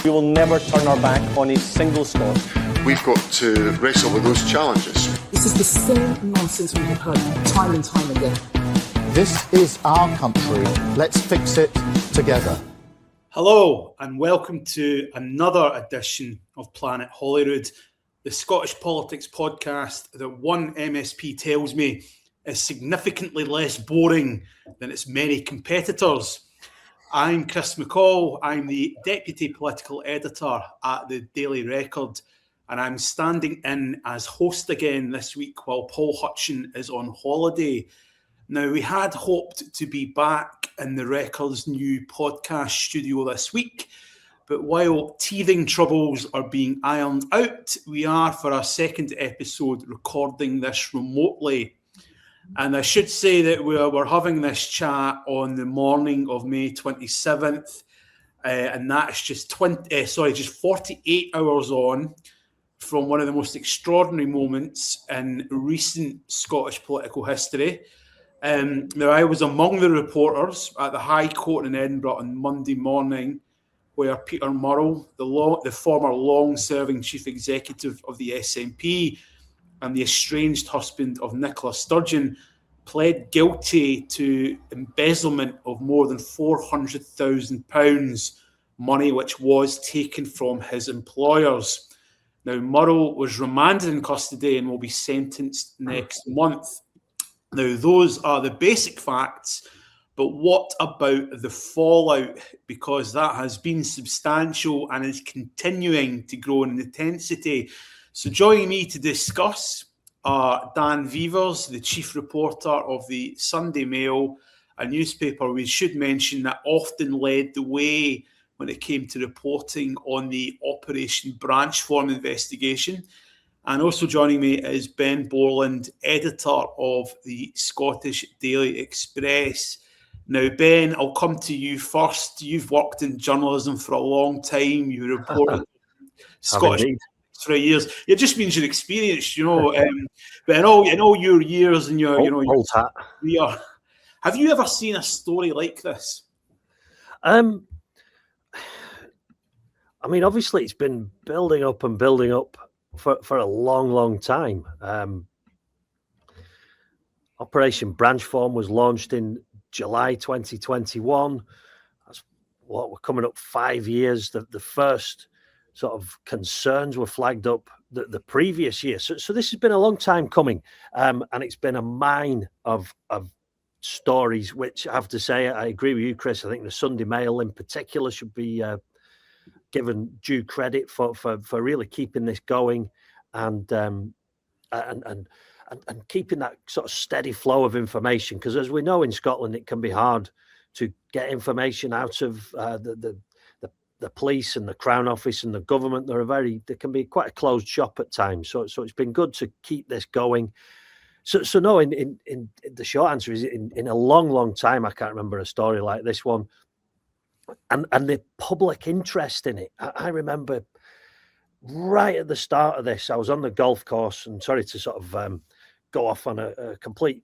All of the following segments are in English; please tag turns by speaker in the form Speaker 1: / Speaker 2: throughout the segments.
Speaker 1: We will never turn our back on a single Scot.
Speaker 2: We've got to wrestle with those challenges.
Speaker 3: This is the same nonsense we have heard time and time again.
Speaker 4: This is our country. Let's fix it together.
Speaker 5: Hello and welcome to another edition of Planet Holyrood, the Scottish politics podcast that one MSP tells me is significantly less boring than its many competitors. I'm Chris McCall. I'm the Deputy Political Editor at the Daily Record, and I'm standing in as host again this week while Paul Hutchin is on holiday. Now, we had hoped to be back in the Record's new podcast studio this week, but while teething troubles are being ironed out, we are, for our second episode, recording this remotely. And I should say that we're having this chat on the morning of May 27th, and that's just 48 hours on from one of the most extraordinary moments in recent Scottish political history. Now, I was among the reporters at the High Court in Edinburgh on Monday morning, where Peter Murrell, the former long-serving chief executive of the SNP, and the estranged husband of Nicola Sturgeon, pled guilty to embezzlement of more than £400,000, money which was taken from his employers. Now, Murrell was remanded in custody and will be sentenced next month. Now, those are the basic facts, but what about the fallout? Because that has been substantial and is continuing to grow in intensity. So joining me to discuss are Dan Vevers, the chief reporter of the Sunday Mail, a newspaper we should mention that often led the way when it came to reporting on the Operation Branchform investigation. And also joining me is Ben Borland, editor of the Scottish Daily Express. Now, Ben, I'll come to you first. You've worked in journalism for a long time. You reported Scottish for years. It just means you're experienced, you know. But in all your years and your career, have you ever seen a story like this?
Speaker 6: I mean, obviously, it's been building up for a long time. Operation Branchform was launched in July 2021. That's what we're coming up 5 years. The first sort of concerns were flagged up the previous year. So this has been a long time coming, and it's been a mine of stories, which I have to say, I agree with you, Chris. I think the Sunday Mail in particular should be given due credit for really keeping this going and keeping that sort of steady flow of information. Because as we know in Scotland, it can be hard to get information out of the police and the Crown Office and the government. They can be quite a closed shop at times. So it's been good to keep this going. So no, in the short answer is in a long time, I can't remember a story like this one. And the public interest in it. I remember right at the start of this, I was on the golf course, and sorry to sort of go off on a complete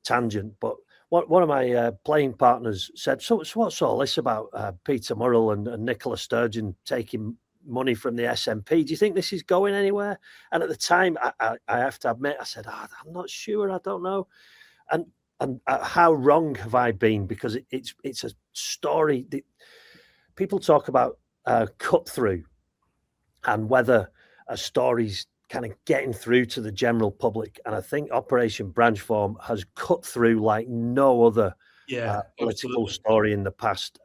Speaker 6: tangent, but one of my playing partners said, so what's all this about Peter Murrell and Nicola Sturgeon taking money from the SNP? Do you think this is going anywhere? And at the time, I have to admit, I said, I'm not sure, I don't know. And how wrong have I been? Because it's a story that people talk about cut through and whether a story's kind of getting through to the general public. And I think Operation Branchform has cut through like no other political story in the past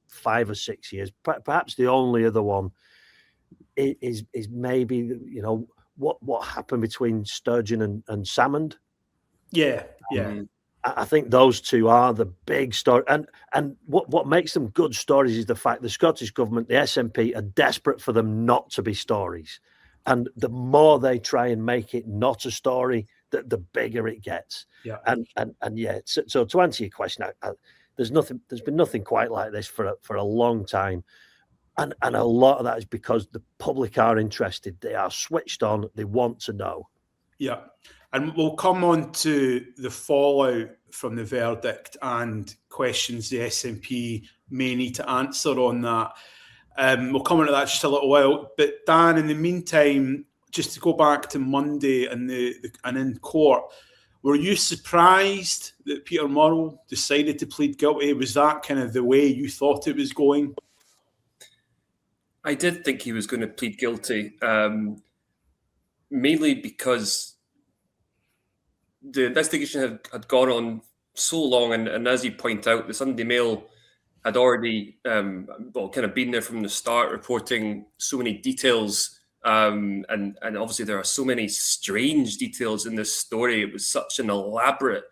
Speaker 6: 5 or 6 years. Perhaps the only other one is maybe, you know, what happened between Sturgeon and Salmond.
Speaker 5: Yeah.
Speaker 6: I think those two are the big story. And what makes them good stories is the fact the Scottish Government, the SNP, are desperate for them not to be stories. And the more they try and make it not a story, the bigger it gets.
Speaker 5: Yeah.
Speaker 6: And yeah, so to answer your question, there's been nothing quite like this for a long time. And a lot of that is because the public are interested. They are switched on. They want to know.
Speaker 5: Yeah. And we'll come on to the fallout from the verdict and questions the SNP may need to answer on that. We'll come into that just a little while. But Dan, in the meantime, just to go back to Monday and in court, were you surprised that Peter Murrell decided to plead guilty? Was that kind of the way you thought it was going?
Speaker 7: I did think he was going to plead guilty, mainly because the investigation had gone on so long, and as you point out, the Sunday Mail had already kind of been there from the start, reporting so many details, and obviously there are so many strange details in this story. It was such an elaborate,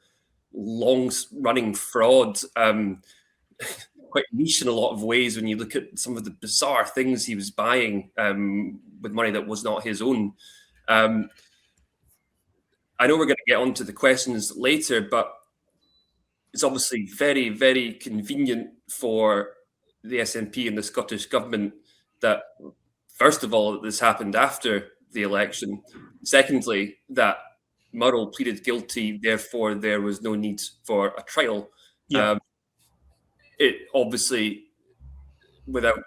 Speaker 7: long-running fraud, quite niche in a lot of ways when you look at some of the bizarre things he was buying with money that was not his own. I know we're going to get onto the questions later, but it's obviously very, very convenient for the SNP and the Scottish Government that, first of all, this happened after the election. Secondly, that Murrell pleaded guilty, therefore there was no need for a trial. Yeah. It obviously, without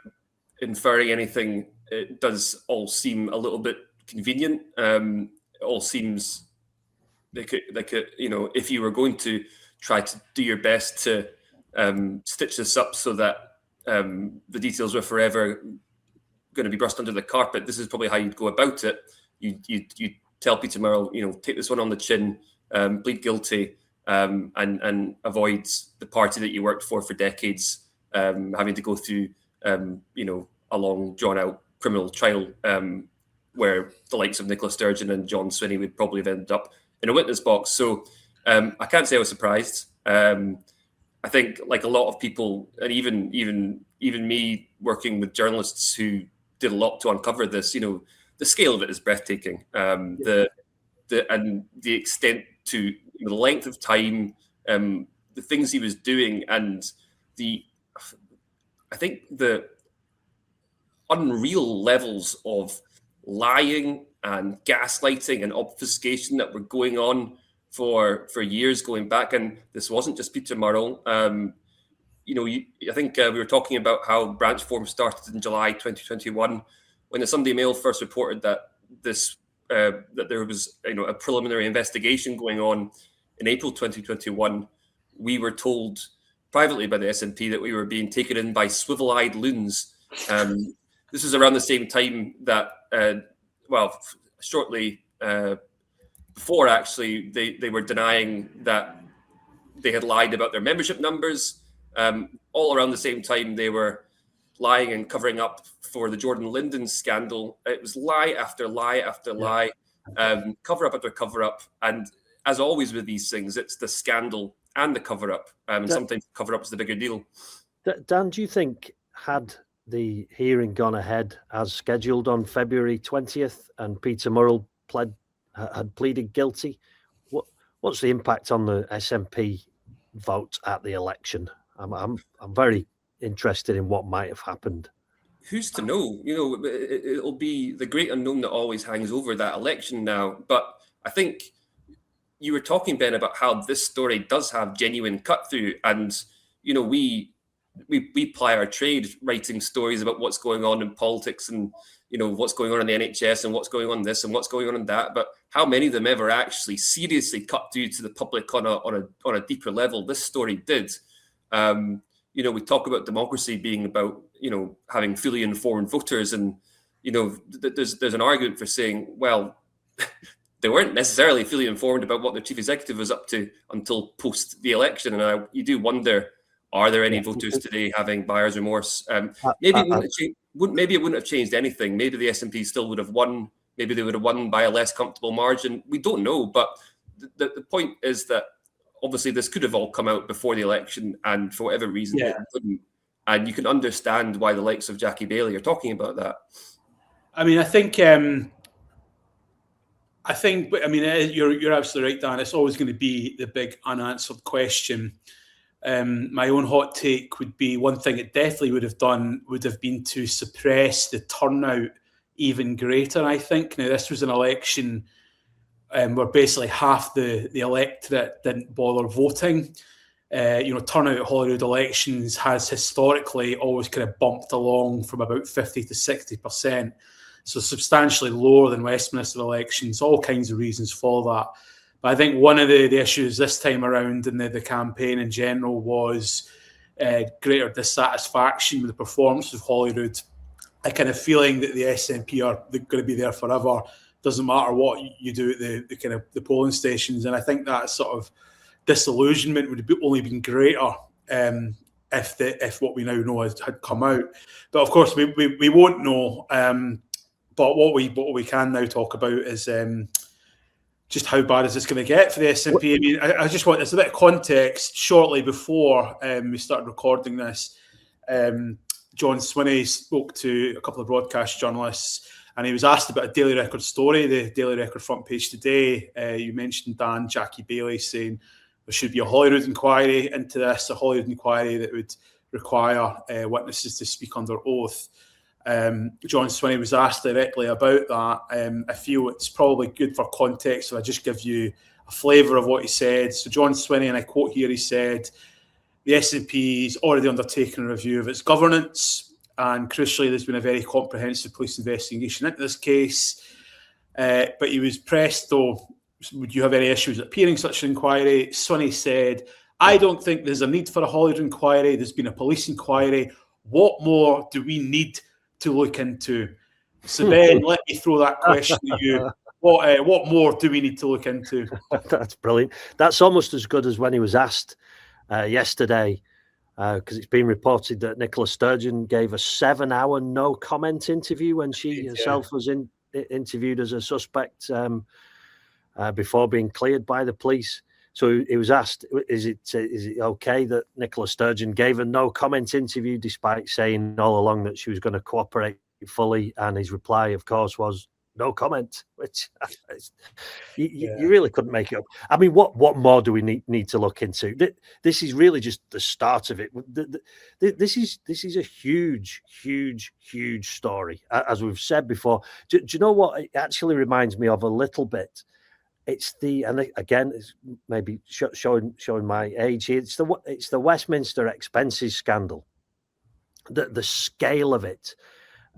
Speaker 7: inferring anything, it does all seem a little bit convenient. It all seems like if you were going to try to do your best to stitch this up so that the details were forever going to be brushed under the carpet, this is probably how you'd go about it. You tell Peter Murrell, take this one on the chin, plead guilty, and avoid the party that you worked for decades having to go through a long drawn out criminal trial where the likes of Nicola Sturgeon and John Swinney would probably have ended up in a witness box. So I can't say I was surprised. I think, like a lot of people, and even me working with journalists who did a lot to uncover this, the scale of it is breathtaking. The extent to the length of time, the things he was doing, and I think the unreal levels of lying and gaslighting and obfuscation that were going on for years going back. And this wasn't just Peter Murrell. I think we were talking about how branch forms started in July 2021, when the Sunday Mail first reported that that there was a preliminary investigation going on in April 2021. We were told privately by the SNP that we were being taken in by swivel-eyed loons. This was around the same time that, shortly before, actually, they were denying that they had lied about their membership numbers. All around the same time, they were lying and covering up for the Jordan Linden scandal. It was lie after lie after lie, cover up after cover up. And as always with these things, it's the scandal and the cover up. And sometimes cover up is the bigger deal.
Speaker 6: Dan, do you think, had the hearing gone ahead as scheduled on February 20th and Peter Murrell had pleaded guilty, what's the impact on the SNP vote at the election? I'm very interested in what might have happened.
Speaker 7: Who's to know? It'll be the great unknown that always hangs over that election now. But I think you were talking, Ben, about how this story does have genuine cut through, and we ply our trade writing stories about what's going on in politics and what's going on in the NHS and what's going on in this and what's going on in that. But how many of them ever actually seriously cut through to the public on a deeper level? This story did. We talk about democracy being about having fully informed voters, and there's an argument for saying, well, they weren't necessarily fully informed about what their chief executive was up to until post the election. And you do wonder, are there any voters today having buyer's remorse? Maybe it wouldn't have changed anything. Maybe the SNP still would have won. Maybe they would have won by a less comfortable margin. We don't know. But the point is that obviously this could have all come out before the election, and for whatever reason it couldn't. And you can understand why the likes of Jackie Bailey are talking about that.
Speaker 5: I mean, I think you're absolutely right, Dan. It's always going to be the big unanswered question. My own hot take would be, one thing it definitely would have done would have been to suppress the turnout even greater, I think. Now, this was an election where basically half the electorate didn't bother voting. turnout at Holyrood elections has historically always kind of bumped along from about 50 to 60%. So substantially lower than Westminster elections, all kinds of reasons for that. But I think one of the issues this time around in the campaign in general was greater dissatisfaction with the performance of Holyrood. A kind of feeling that the SNP are going to be there forever. Doesn't matter what you do at the polling stations. And I think that sort of disillusionment would have only been greater if what we now know had come out. But of course, we won't know. But what we can now talk about is just how bad is this going to get for the SNP. I mean, I just want there's a bit of context. Shortly before we started recording this, John Swinney spoke to a couple of broadcast journalists, and he was asked about a Daily Record story, the Daily Record front page today. You mentioned Dan, Jackie Bailey saying there should be a Holyrood inquiry into this, a Holyrood inquiry that would require witnesses to speak under oath. John Swinney was asked directly about that. I feel it's probably good for context, so I just give you a flavour of what he said. So John Swinney, and I quote here, he said, the SNP has already undertaken a review of its governance, and crucially, there's been a very comprehensive police investigation into this case. But he was pressed, though, would you have any issues appearing such an inquiry? Swinney said, I don't think there's a need for a Holyrood inquiry. There's been a police inquiry. What more do we need to look into? So Ben, let me throw that question to you. What more do we need to look into?
Speaker 6: That's brilliant. That's almost as good as when he was asked yesterday, because it's been reported that Nicola Sturgeon gave a 7-hour no comment interview when she herself was interviewed as a suspect before being cleared by the police. So he was asked, is it okay that Nicola Sturgeon gave a no comment interview despite saying all along that she was going to cooperate fully? And his reply, of course, was no comment, which you really couldn't make it up. I mean, what more do we need to look into? This is really just the start of it. This is a huge story, as we've said before. Do you know what it actually reminds me of a little bit? It's it's maybe showing my age here. It's the Westminster expenses scandal. The scale of it,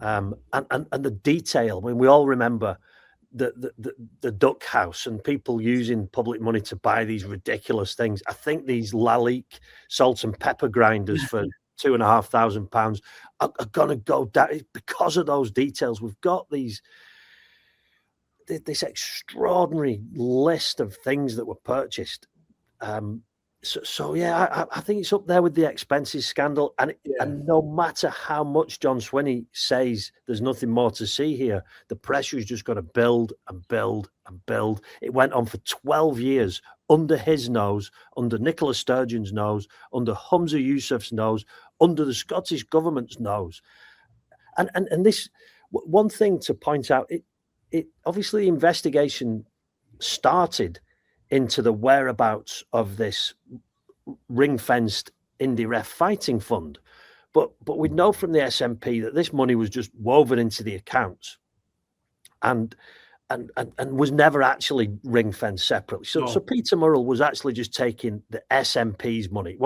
Speaker 6: and the detail. I mean, we all remember the Duck House and people using public money to buy these ridiculous things. I think these Lalique salt and pepper grinders for £2,500 are going to go down because of those details. We've got this extraordinary list of things that were purchased. I think it's up there with the expenses scandal. And no matter how much John Swinney says there's nothing more to see here, the pressure is just going to build and build and build. It went on for 12 years under his nose, under Nicola Sturgeon's nose, under Humza Yousaf's nose, under the Scottish government's nose. And this, one thing to point out, it obviously the investigation started into the whereabouts of this ring-fenced indie ref fighting fund, but we know from the SNP that this money was just woven into the accounts, and was never actually ring-fenced separately. So Peter Murrell was actually just taking the SNP's money.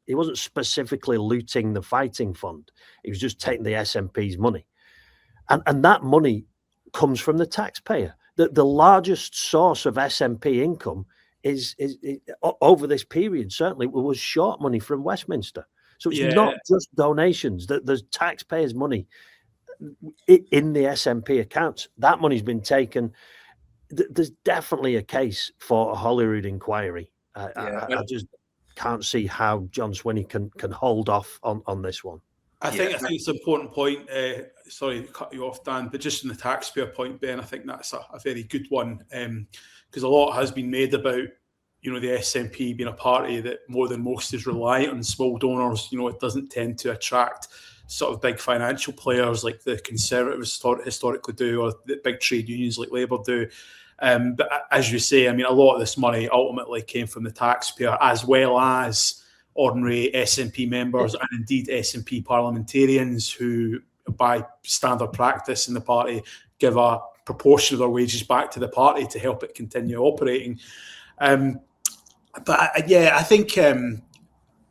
Speaker 6: He wasn't specifically looting the fighting fund. He was just taking the SNP's money, and that money comes from the taxpayer. The largest source of SNP income is over this period, certainly, was short money from Westminster. So it's not just donations. There's taxpayers' money in the SNP accounts. That money's been taken. There's definitely a case for a Holyrood inquiry. I just can't see how John Swinney can hold off on this one.
Speaker 5: I think it's an important point. Sorry to cut you off, Dan, but just on the taxpayer point, Ben, I think that's a very good one, because a lot has been made about, the SNP being a party that more than most is reliant on small donors. It doesn't tend to attract sort of big financial players like the Conservatives historically do, or the big trade unions like Labour do. But as you say, I mean, a lot of this money ultimately came from the taxpayer, as well as ordinary SNP members and indeed SNP parliamentarians who, by standard practice in the party, give a proportion of their wages back to the party to help it continue operating. I think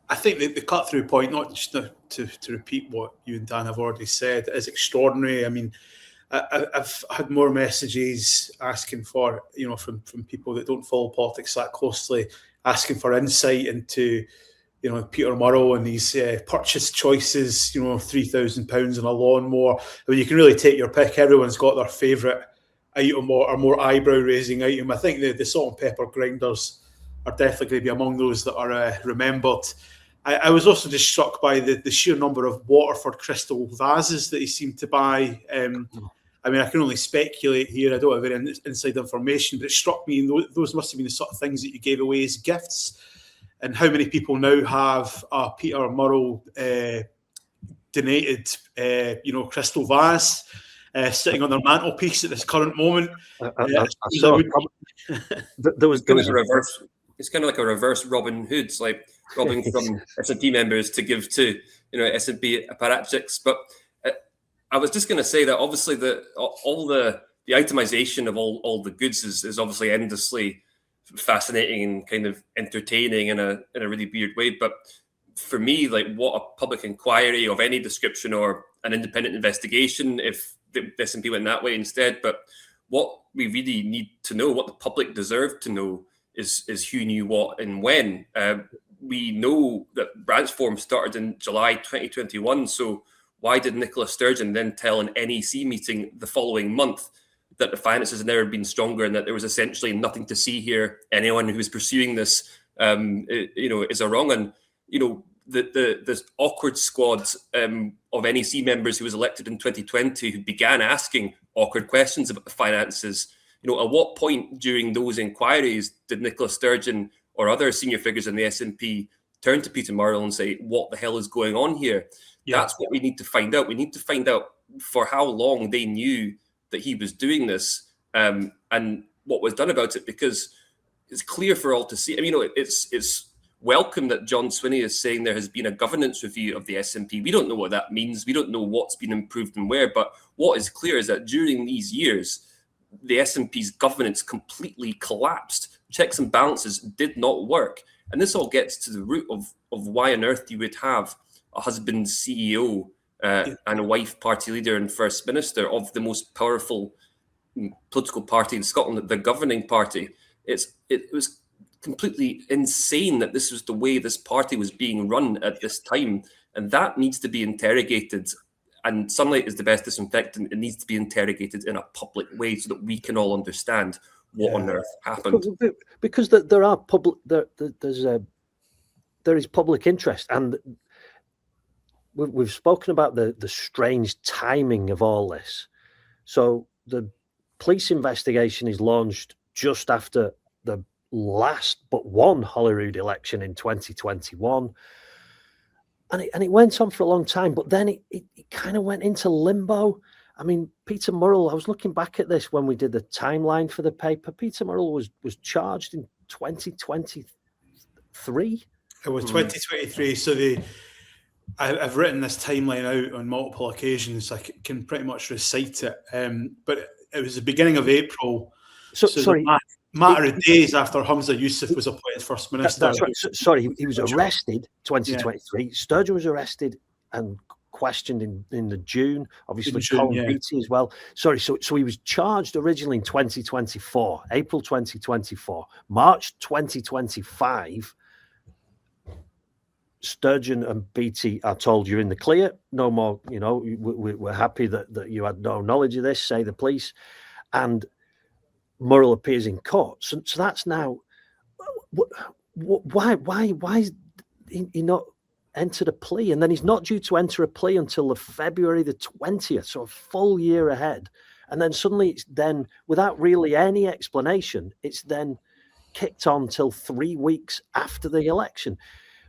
Speaker 5: I think the cut-through point, not just to repeat what you and Dan have already said, is extraordinary. I mean, I've had more messages asking for, from people that don't follow politics that closely, asking for insight into, Peter Murrell and these purchase choices, £3,000 and a lawnmower. I mean, you can really take your pick. Everyone's got their favourite item or more eyebrow-raising item. I think the salt and pepper grinders are definitely going to be among those that are remembered. I was also just struck by the sheer number of Waterford crystal vases that he seemed to buy. I mean, I can only speculate here. I don't have any inside information, but it struck me those must have been the sort of things that you gave away as gifts. And how many people now have a Peter Murrell donated, crystal vase sitting on their mantelpiece at this current moment?
Speaker 6: I saw there was
Speaker 7: a reverse. It's kind of like a reverse Robin Hood's, like robbing from SNP members to give to SNP apparatchiks. But I was just going to say that obviously all the itemization of all the goods is obviously endlessly fascinating and kind of entertaining in a really weird way. But for me, like, what a public inquiry of any description or an independent investigation if the SNP went that way instead. But what we really need to know, what the public deserve to know, is who knew what and when. We know that branch form started in July 2021. So why did Nicola Sturgeon then tell an NEC meeting the following month that the finances had never been stronger and that there was essentially nothing to see here? Anyone who is pursuing this, is a wrong. And, the awkward squad of NEC members who was elected in 2020 who began asking awkward questions about the finances. At what point during those inquiries did Nicola Sturgeon or other senior figures in the SNP turn to Peter Murrell and say, what the hell is going on here? Yeah. That's what we need to find out. We need to find out for how long they knew that he was doing this and what was done about it, because it's clear for all to see. I mean, it's welcome that John Swinney is saying there has been a governance review of the SNP. We don't know what that means. We don't know what's been improved and where. But what is clear is that during these years, the SNP's governance completely collapsed. Checks and balances did not work. And this all gets to the root of why on earth you would have a husband CEO and a wife party leader and first minister of the most powerful political party in Scotland, the governing party. It was completely insane that this was the way this party was being run at this time. And that needs to be interrogated. And sunlight is the best disinfectant. It needs to be interrogated in a public way so that we can all understand what on earth happened.
Speaker 6: Because there are public, there is public interest, and we've spoken about the strange timing of all this. So the police investigation is launched just after the last but one Holyrood election in 2021. And it went on for a long time, but then it kind of went into limbo. I mean, Peter Murrell, I was looking back at this when we did the timeline for the paper. Peter Murrell was charged in 2023.
Speaker 5: It was 2023. So I've written this timeline out on multiple occasions. I can pretty much recite it. But it was the beginning of April. So
Speaker 6: sorry.
Speaker 5: Matter of days after Hamza Youssef was appointed First Minister.
Speaker 6: That's right. Sorry, he was arrested 2023. Yeah. Sturgeon was arrested and questioned in the June, obviously Colin Beattie as well. Sorry, so he was charged originally in 2024, April 2024. March 2025, Sturgeon and Beattie are told you're in the clear. No more, we're happy that you had no knowledge of this, say the police. And Murrell appears in court. So that's now, why is he not entered a plea? And then he's not due to enter a plea until February the 20th, so a full year ahead. And then suddenly it's then, without really any explanation, it's then kicked on till 3 weeks after the election.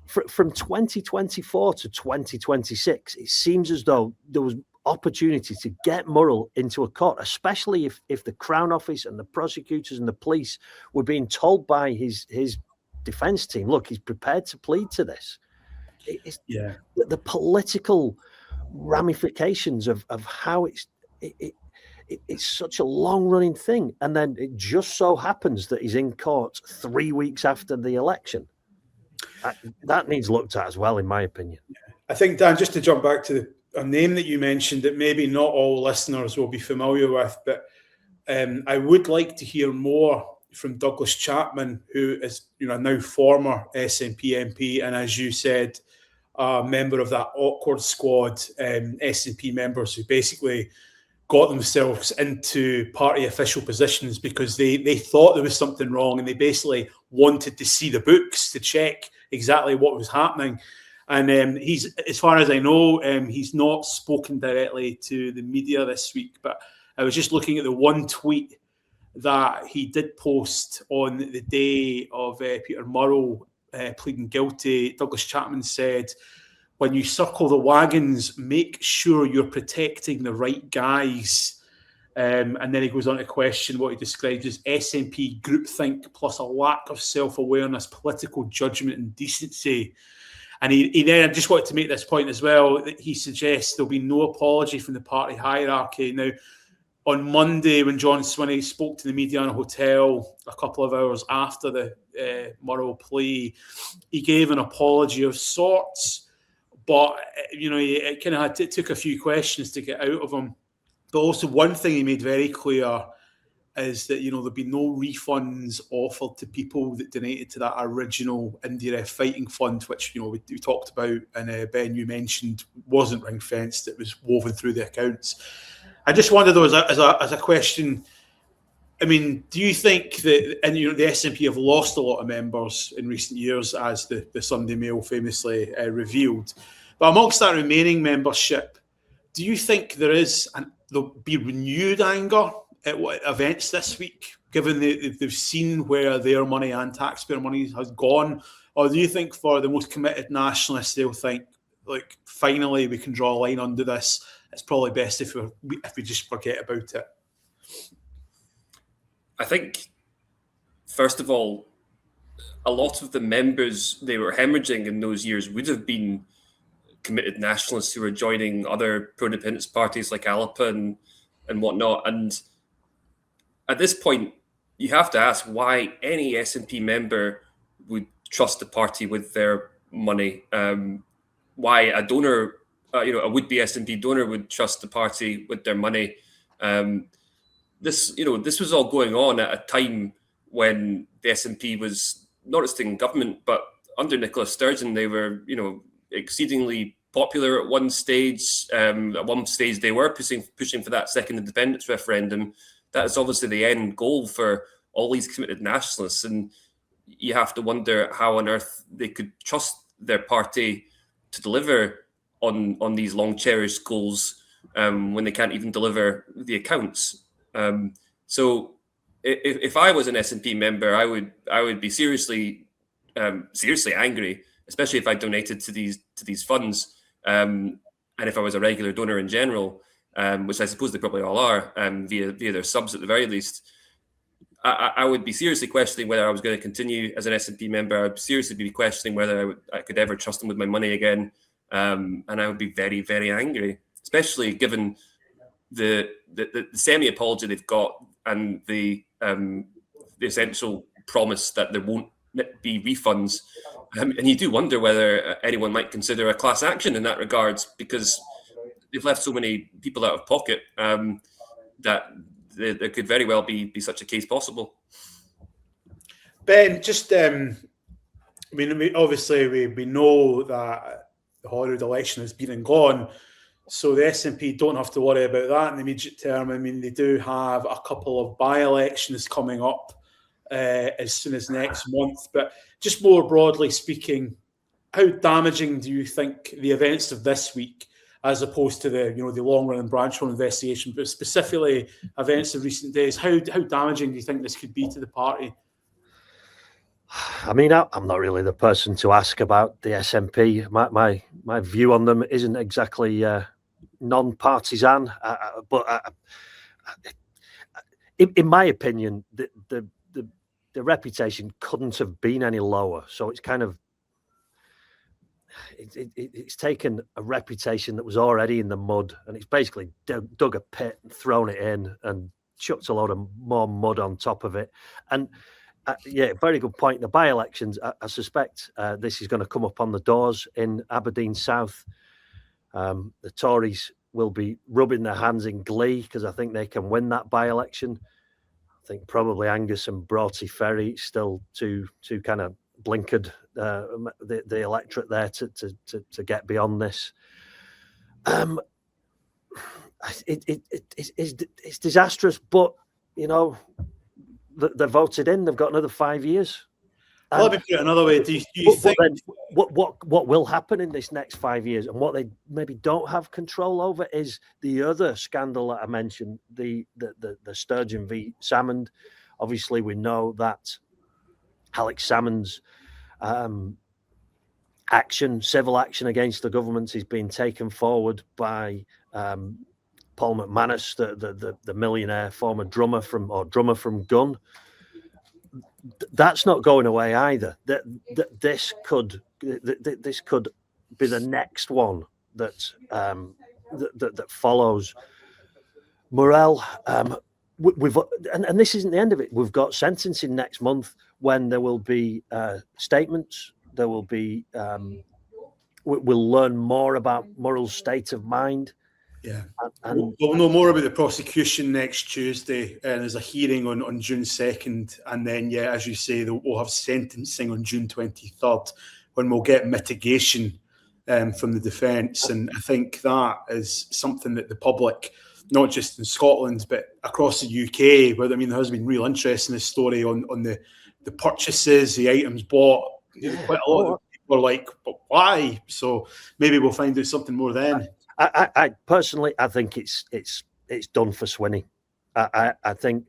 Speaker 6: From 2024 to 2026, it seems as though there was opportunity to get Murrell into a court, especially if the Crown Office and the prosecutors and the police were being told by his defence team, look, he's prepared to plead to this. The political ramifications of how it's such a long-running thing, and then it just so happens that he's in court 3 weeks after the election. That needs looked at as well, in my opinion.
Speaker 5: I think, Dan, just to jump back to a name that you mentioned that maybe not all listeners will be familiar with, but I would like to hear more from Douglas Chapman, who is now former SNP MP, and as you said, a member of that awkward squad, SNP members who basically got themselves into party official positions because they thought there was something wrong, and they basically wanted to see the books to check exactly what was happening. And he's, as far as I know, he's not spoken directly to the media this week, but I was just looking at the one tweet that he did post on the day of Peter Murrell pleading guilty. Douglas Chapman said, "When you circle the wagons, make sure you're protecting the right guys." And then he goes on to question what he describes as SNP groupthink plus a lack of self-awareness, political judgment and decency. And he then, I just wanted to make this point as well, that he suggests there'll be no apology from the party hierarchy. Now, on Monday, when John Swinney spoke to the media in a hotel a couple of hours after the Murrell plea, he gave an apology of sorts, but it took a few questions to get out of him. But also, one thing he made very clear is that there'll be no refunds offered to people that donated to that original Indie Fighting Fund, which we talked about, and Ben, you mentioned wasn't ring fenced; it was woven through the accounts. I just wonder, though, as a question, I mean, do you think that, and the SNP have lost a lot of members in recent years, as the Sunday Mail famously revealed, but amongst that remaining membership, do you think there'll be renewed anger at events this week, given they've seen where their money and taxpayer money has gone? Or do you think for the most committed nationalists, they'll think, like, finally we can draw a line under this, it's probably best if we just forget about it?
Speaker 7: I think, first of all, a lot of the members they were hemorrhaging in those years would have been committed nationalists who were joining other pro-independence parties like ALPA and whatnot. And at this point, you have to ask why any SNP member would trust the party with their money. Why a donor, a would-be SNP donor would trust the party with their money. This was all going on at a time when the SNP was not just in government, but under Nicola Sturgeon, they were, exceedingly popular at one stage. At one stage, they were pushing for that second independence referendum. That is obviously the end goal for all these committed nationalists, and you have to wonder how on earth they could trust their party to deliver on these long-cherished goals when they can't even deliver the accounts. So if I was an SNP member, I would be seriously angry, especially if I donated to these funds, and if I was a regular donor in general, which I suppose they probably all are, via their subs at the very least. I would be seriously questioning whether I was going to continue as an SNP member. I would seriously be questioning whether I could ever trust them with my money again, and I would be very, very angry, especially given the semi-apology they've got and the essential promise that there won't be refunds. And you do wonder whether anyone might consider a class action in that regard, because they've left so many people out of pocket that there could very well be such a case possible.
Speaker 5: Ben, just, obviously we know that the Holyrood election has been and gone, so the SNP don't have to worry about that in the immediate term. I mean, they do have a couple of by-elections coming up as soon as next month. But just more broadly speaking, how damaging do you think the events of this week, as opposed to the long-running branch-run investigation, but specifically events of recent days, how damaging do you think this could be to the party?
Speaker 6: I mean, I'm not really the person to ask about the SNP. My view on them isn't exactly non-partisan, but in my opinion, the reputation couldn't have been any lower. So it's kind of it's taken a reputation that was already in the mud, and it's basically dug a pit and thrown it in and chucked a load of more mud on top of it. And Yeah, very good point. The by-elections, I suspect this is going to come up on the doors in Aberdeen South. The Tories will be rubbing their hands in glee because I think they can win that by-election. I think probably Angus and Broughty Ferry still too kind of blinkered the electorate there to get beyond this. It's disastrous, but they're voted in. They've got another 5 years.
Speaker 5: Well, let me put it another way. Do you think
Speaker 6: what will happen in this next 5 years, and what they maybe don't have control over, is the other scandal that I mentioned, the Sturgeon v. Salmond. Obviously, we know that Alex Salmond's civil action against the government is being taken forward by Paul McManus, the millionaire former drummer from Gun. That's not going away either. This could be the next one that follows. Murrell, and this isn't the end of it. We've got sentencing next month when there will be statements. There will be. We'll learn more about Murrell's state of mind.
Speaker 5: Yeah, and we'll know more about the prosecution next Tuesday, and there's a hearing on June 2nd, and then, yeah, as you say, we'll have sentencing on June 23rd, when we'll get mitigation from the defence. And I think that is something that the public, not just in Scotland but across the UK, where there has been real interest in this story on the purchases, the items bought. Quite a lot of people are like, but why? So maybe we'll find out something more then.
Speaker 6: I personally, I think it's done for Swinney. I think,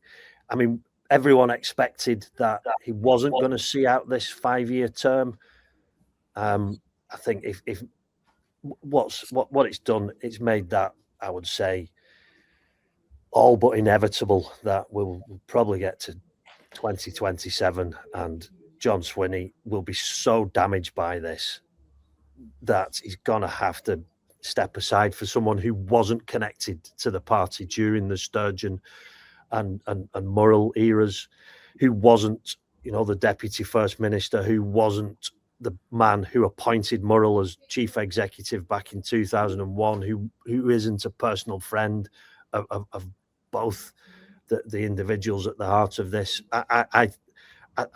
Speaker 6: everyone expected that he wasn't going to see out this 5-year term. I think if what it's done, it's made that, I would say, all but inevitable that we'll probably get to 2027, and John Swinney will be so damaged by this that he's going to have to step aside for someone who wasn't connected to the party during the Sturgeon and Murrell eras, who wasn't, the Deputy First Minister, who wasn't the man who appointed Murrell as Chief Executive back in 2001, who isn't a personal friend of both the individuals at the heart of this. I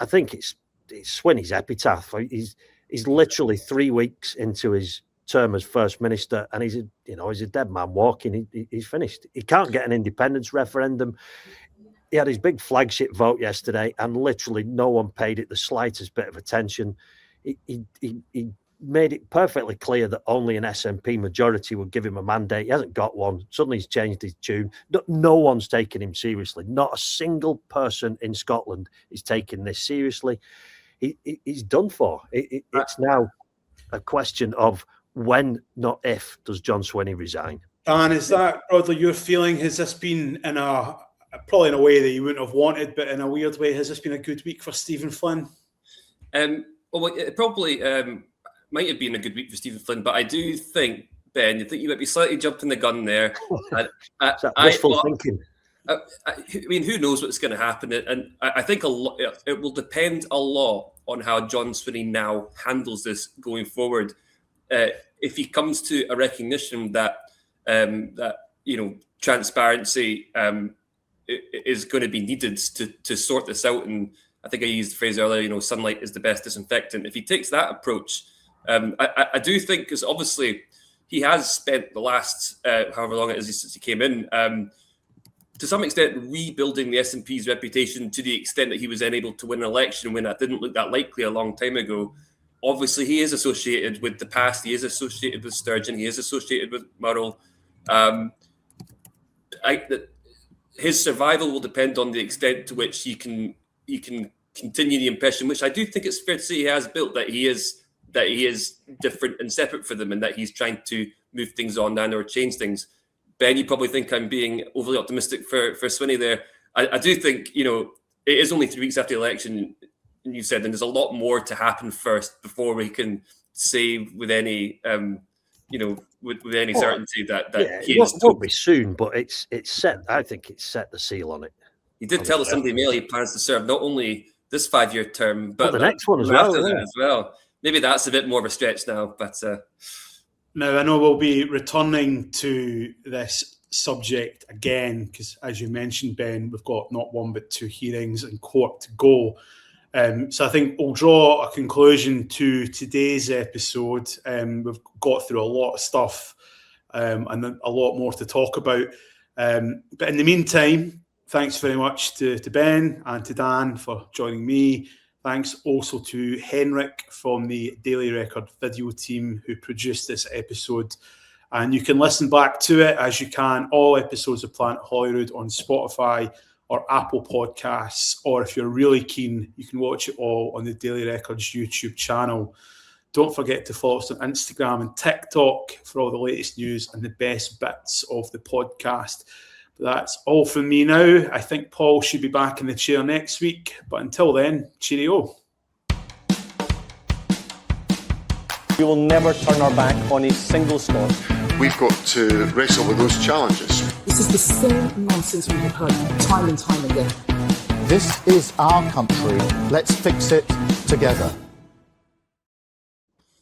Speaker 6: think it's Swinney's epitaph. He's literally 3 weeks into his term as First Minister, and he's a dead man walking. He's finished. He can't get an independence referendum. He had his big flagship vote yesterday, and literally no one paid it the slightest bit of attention. He made it perfectly clear that only an SNP majority would give him a mandate. He hasn't got one. Suddenly he's changed his tune. No one's taking him seriously. Not a single person in Scotland is taking this seriously. He's done for. It's now a question of when, not if, does John Swinney resign. And
Speaker 5: is that broadly your feeling? Has this been probably in a way that you wouldn't have wanted, but in a weird way, has this been a good week for Stephen Flynn?
Speaker 7: Well, it probably might have been a good week for Stephen Flynn, but I do think, Ben, you might be slightly jumping the gun there.
Speaker 6: Wishful thinking.
Speaker 7: Who knows what's going to happen? And I think it will depend a lot on how John Swinney now handles this going forward. If he comes to a recognition that transparency is going to be needed to sort this out, and I think I used the phrase earlier, sunlight is the best disinfectant. If he takes that approach, I do think, because obviously he has spent the last however long it is since he came in, to some extent rebuilding the SNP's reputation, to the extent that he was then able to win an election when that didn't look that likely a long time ago. Obviously, he is associated with the past. He is associated with Sturgeon. He is associated with Murrell. His survival will depend on the extent to which he can continue the impression, which I do think it's fair to say he has built, that he is different and separate from them, and that he's trying to move things on down or change things. Ben, you probably think I'm being overly optimistic for Swinney there. I do think, it is only 3 weeks after the election, and you said, and there's a lot more to happen first before we can say with any with any certainty that he is.
Speaker 6: It won't be soon, but it's set. I think it's set the seal on it.
Speaker 7: He did tell us in the email he plans to serve not only this 5-year term, but
Speaker 6: the next one as
Speaker 7: after
Speaker 6: well.
Speaker 7: That as well. Maybe that's a bit more of a stretch now, but
Speaker 5: now I know we'll be returning to this subject again because, as you mentioned, Ben, we've got not one but 2 hearings in court to go. So I think we'll draw a conclusion to today's episode. We've got through a lot of stuff and a lot more to talk about. But in the meantime, thanks very much to Ben and to Dan for joining me. Thanks also to Henrik from the Daily Record video team who produced this episode. And you can listen back to it, as you can, all episodes of Planet Holyrood on Spotify or Apple Podcasts, or if you're really keen, you can watch it all on the Daily Records YouTube channel. Don't forget to follow us on Instagram and TikTok for all the latest news and the best bits of the podcast. But that's all from me now. I think Paul should be back in the chair next week. But until then, cheerio.
Speaker 1: We will never turn our back on a single Scot.
Speaker 2: We've got to wrestle with those challenges.
Speaker 3: This is the same nonsense we have heard time and time again.
Speaker 4: This is our country. Let's fix it together.